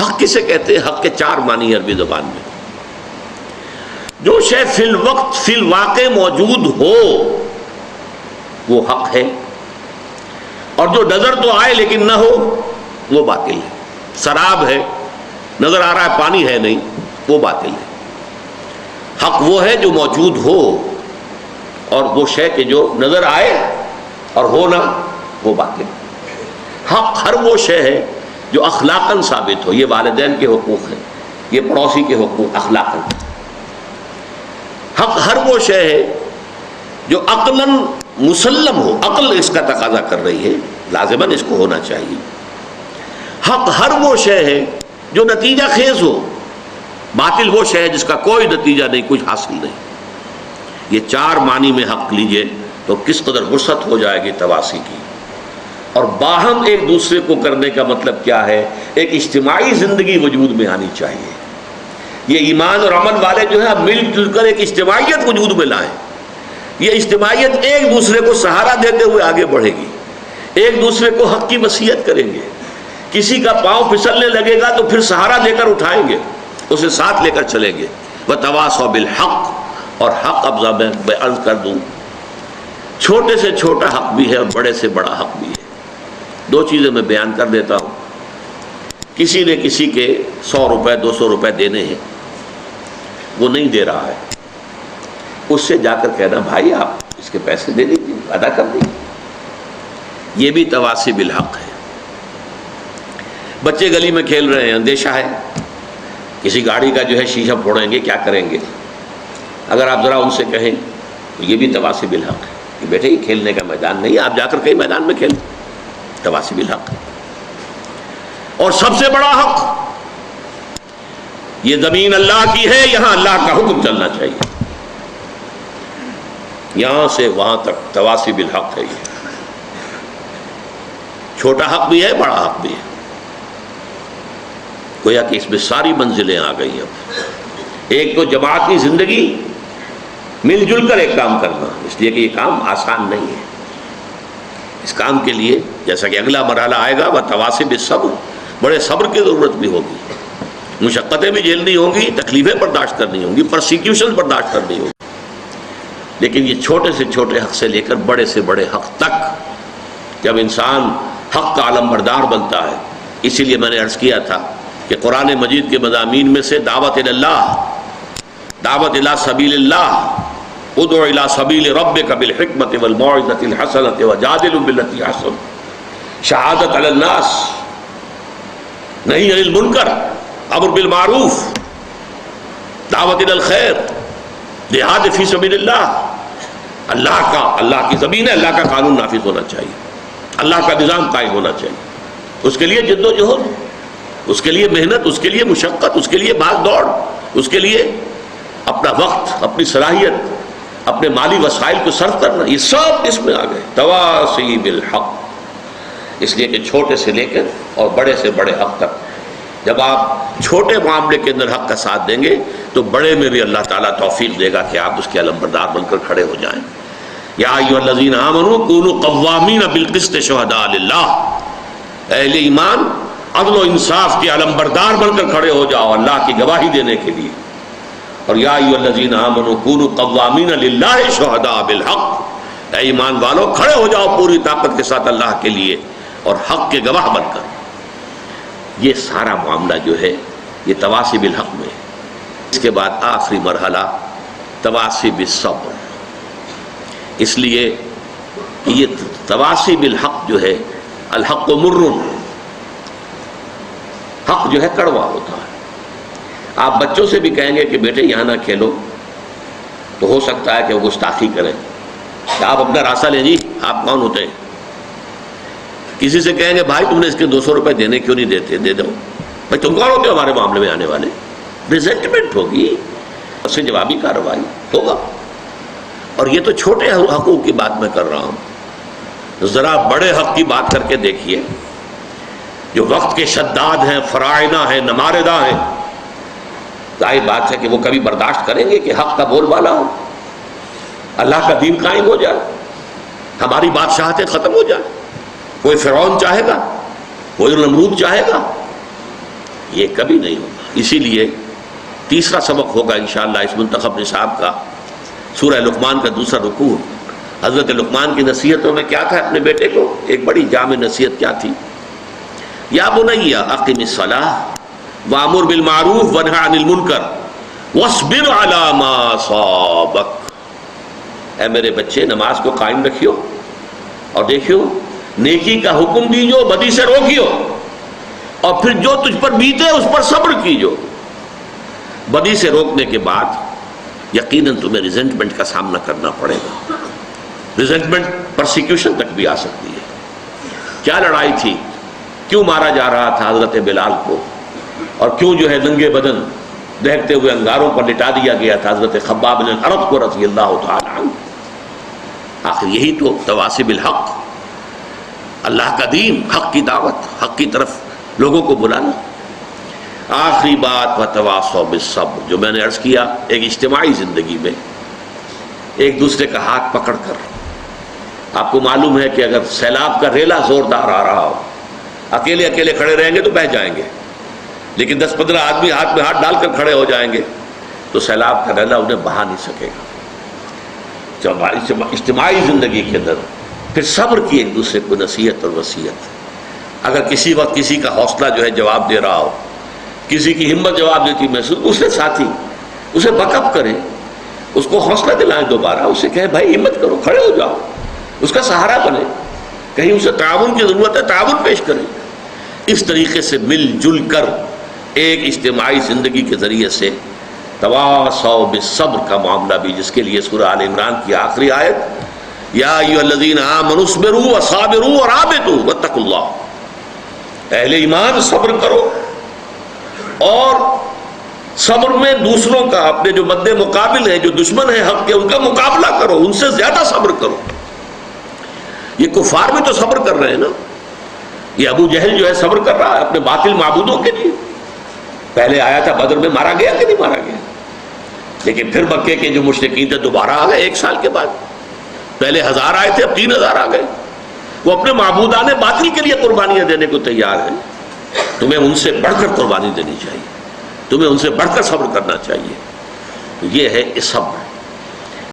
حق کسے کہتے ہیں؟ حق کے چار معنی ہیں عربی زبان میں. جو شے فی الوقت فی الواقع موجود ہو وہ حق ہے، اور جو نظر تو آئے لیکن نہ ہو وہ باطل ہے. سراب ہے، نظر آ رہا ہے پانی ہے نہیں، وہ باطل ہے. حق وہ ہے جو موجود ہو، اور وہ شے کہ جو نظر آئے اور ہو نہ، وہ باطل. حق ہر وہ شے ہے جو اخلاقاً ثابت ہو. یہ والدین کے حقوق ہیں، یہ پڑوسی کے حقوق اخلاقاً. حق ہر وہ شے ہے جو عقلاً مسلم ہو، عقل اس کا تقاضا کر رہی ہے، لازماً اس کو ہونا چاہیے. حق ہر وہ شے ہے جو نتیجہ خیز ہو. باطل وہ شے ہے جس کا کوئی نتیجہ نہیں، کچھ حاصل نہیں. یہ چار معنی میں حق لیجئے تو کس قدر وسعت ہو جائے گی تواسی کی. اور باہم ایک دوسرے کو کرنے کا مطلب کیا ہے؟ ایک اجتماعی زندگی وجود میں آنی چاہیے. یہ ایمان اور عمل والے جو ہے مل جل کر ایک اجتماعیت وجود میں لائیں. یہ اجتماعیت ایک دوسرے کو سہارا دیتے ہوئے آگے بڑھے گی، ایک دوسرے کو حق کی وصیت کریں گے. کسی کا پاؤں پھسلنے لگے گا تو پھر سہارا دے کر اٹھائیں گے، اسے ساتھ لے کر چلیں گے. وتواصوا بالحق. اور حق اب میں عرض کر دوں، چھوٹے سے چھوٹا حق بھی ہے اور بڑے سے بڑا حق بھی ہے. دو چیزیں میں بیان کر دیتا ہوں. کسی نے کسی کے 100 روپے 200 روپے دینے ہیں، وہ نہیں دے رہا ہے، اس سے جا کر کہنا بھائی آپ اس کے پیسے دے دیجیے، ادا کر دیجیے. یہ بھی تواصی بالحق ہے. بچے گلی میں کھیل رہے ہیں، اندیشہ ہے کسی گاڑی کا جو ہے شیشہ پھوڑیں گے، کیا کریں گے. اگر آپ ذرا ان سے کہیں تو یہ بھی تواصی بالحق ہے کہ بیٹے یہ کھیلنے کا میدان نہیں ہے، آپ جا کر کہیں میدان میں کھیلیں. تواصی بالحق ہے. اور سب سے بڑا حق، یہ زمین اللہ کی ہے، یہاں اللہ کا حکم چلنا چاہیے. یہاں سے وہاں تک تواصی بالحق ہے. یہ چھوٹا حق بھی ہے، بڑا حق بھی ہے. گویا کہ اس میں ساری منزلیں آ گئی. اب ایک تو جماعتی زندگی، مل جل کر ایک کام کرنا، اس لیے کہ یہ کام آسان نہیں ہے. اس کام کے لیے جیسا کہ اگلا مرحلہ آئے گا، وہ تواصی بالصبر، بڑے صبر کی ضرورت بھی ہوگی. مشقتیں بھی جھیلنی ہوں گی، تکلیفیں برداشت کرنی ہوں گی، پرسیکیوشن برداشت کرنی ہوگی. لیکن یہ چھوٹے سے چھوٹے حق سے لے کر بڑے سے بڑے حق تک جب انسان حق کا علم بردار بنتا ہے. اسی لیے میں نے عرض کیا تھا کہ قرآن مجید کے مضامین میں سے دعوت اللہ، دعوت الی سبیل اللہ، ادع الی سبیل ربک بالحکمۃ والموعظۃ الحسنۃ وجادلهم باللتی احسن، شہادت علی الناس، نہی عن المنکر، امر بالمعروف، دعوت الی الخیر، جہاد فی سبیل اللہ. اللہ کی زمین ہے، اللہ کا قانون نافذ ہونا چاہیے، اللہ کا نظام قائم ہونا چاہیے. اس کے لیے جد و جہد، اس کے لیے محنت، اس کے لیے مشقت، اس کے لیے بھاگ دوڑ، اس کے لیے اپنا وقت، اپنی صلاحیت، اپنے مالی وسائل کو صرف کرنا، یہ سب اس میں آ گئے. تواصی بالحق. اس لیے کہ چھوٹے سے لے کر اور بڑے سے بڑے حق تک جب آپ چھوٹے معاملے کے اندر حق کا ساتھ دیں گے تو بڑے میں بھی اللہ تعالیٰ توفیق دے گا کہ آپ اس کے علمبردار بن کر کھڑے ہو جائیں. یا ایھا الذین آمنوا کونوا قوامین بالقسط شہداء للہ. اہل ایمان عدل و انصاف کے علمبردار بن کر کھڑے ہو جاؤ اللہ کی گواہی دینے کے لیے. اور یا ایھا الذین آمنوا کونوا قوامین للہ شہداء بالحق. اے ایمان والو کھڑے ہو جاؤ پوری طاقت کے ساتھ اللہ کے لیے اور حق کے گواہ بن کر. یہ سارا معاملہ جو ہے یہ تواصی بالحق میں ہے. اس کے بعد آخری مرحلہ تواصی بالصبر. اس لیے کہ یہ تواصی بالحق جو ہے، الحق مر، حق جو ہے کڑوا ہوتا ہے. آپ بچوں سے بھی کہیں گے کہ بیٹے یہاں نہ کھیلو تو ہو سکتا ہے کہ وہ گستاخی کریں. آپ اپنا راستہ لیں جی، آپ کون ہوتے ہیں. کسی سے کہیں گے بھائی تم نے اس کے 200 روپے دینے کیوں نہیں دیتے، دے دو. بھائی تم کون ہوتے ہو ہمارے معاملے میں آنے والے. ریزنٹمنٹ ہوگی، اس سے جوابی کارروائی ہوگا. اور یہ تو چھوٹے حقوق کی بات میں کر رہا ہوں. ذرا بڑے حق کی بات کر کے دیکھیے. جو وقت کے شداد ہیں، فرائض ہیں، نماردہ ہیں، ظاہر بات ہے کہ وہ کبھی برداشت کریں گے کہ حق کا بول بالا ہو، اللہ کا دین قائم ہو جائے، ہماری بادشاہتیں ختم ہو جائیں. کوئی فرعون چاہے گا، کوئی نمرود چاہے گا. یہ کبھی نہیں ہوگا. اسی لیے تیسرا سبق ہوگا انشاءاللہ اس منتخب نصاب کا سورہ لقمان کا دوسرا رکوع. حضرت لقمان کی نصیحتوں میں کیا تھا اپنے بیٹے کو؟ ایک بڑی جامع نصیحت کیا تھی؟ یا بنی اقم الصلاۃ وامر بالمعروف وانہ عن المنکر واصبر علی ما اصابک. اے میرے بچے نماز کو قائم رکھیو اور دیکھیو نیکی کا حکم دیجو، بدی سے روکیو، اور پھر جو تجھ پر بیتے اس پر صبر کیجو. بدی سے روکنے کے بعد یقیناً تمہیں ریزنٹمنٹ کا سامنا کرنا پڑے گا. ریزنٹمنٹ پرسیکیوشن تک بھی آ سکتی ہے. کیا لڑائی تھی؟ کیوں مارا جا رہا تھا حضرت بلال کو؟ اور کیوں جو ہے ننگے بدن دہتے ہوئے انگاروں پر لٹا دیا گیا تھا حضرت خباب بن الارت کو رضی اللہ تعالی عنہ؟ آخر یہی تو تواصی بالحق، اللہ کا دین، حق کی دعوت، حق کی طرف لوگوں کو بلانا. آخری بات وتواصوا بالصبر، جو میں نے عرض کیا، ایک اجتماعی زندگی میں ایک دوسرے کا ہاتھ پکڑ کر. آپ کو معلوم ہے کہ اگر سیلاب کا ریلا زوردار آ رہا ہو، اکیلے اکیلے کھڑے رہیں گے تو بہہ جائیں گے، لیکن 10-15 آدمی ہاتھ میں ہاتھ ڈال کر کھڑے ہو جائیں گے تو سیلاب کا ریلا انہیں بہا نہیں سکے گا. جب اجتماعی زندگی کے اندر پھر صبر کی ایک دوسرے کو نصیحت اور وصیت. اگر کسی وقت کسی کا حوصلہ جو ہے جواب دے رہا ہو، کسی کی ہمت جواب دیتی محسوس، دوسرے ساتھی اسے بیک اپ کریں، اس کو حوصلہ دلائیں، دوبارہ اسے کہیں بھائی ہمت کرو، کھڑے ہو جاؤ، اس کا سہارا بنے. کہیں اسے تعاون کی ضرورت ہے، تعاون پیش کریں. اس طریقے سے مل جل کر ایک اجتماعی زندگی کے ذریعے سے تواصوا بالصبر کا معاملہ بھی، جس کے لیے سورہ آل عمران کی آخری آیت یا ایھا الذین آمنوا اصبروا وصابروا ورابطوا واتقوا اللہ. اہل ایمان صبر کرو، اور صبر میں دوسروں کا، اپنے جو مد مقابل ہیں، جو دشمن ہیں حق کے، ان کا مقابلہ کرو، ان سے زیادہ صبر کرو. یہ کفار بھی تو صبر کر رہے ہیں نا. یہ ابو جہل جو ہے صبر کر رہا ہے اپنے باطل معبودوں کے لیے. پہلے آیا تھا بدر میں، مارا گیا کہ نہیں مارا گیا؟ لیکن پھر مکے کے جو مشرکین تھے دوبارہ آ گئے 1 سال کے بعد. پہلے 1000 آئے تھے، اب 3000 آ گئے. وہ اپنے معبودان باطل کے لیے قربانیاں دینے کو تیار ہیں. تمہیں ان سے بڑھ کر قربانی دینی چاہیے، تمہیں ان سے بڑھ کر صبر کرنا چاہیے. تو یہ ہے صبر.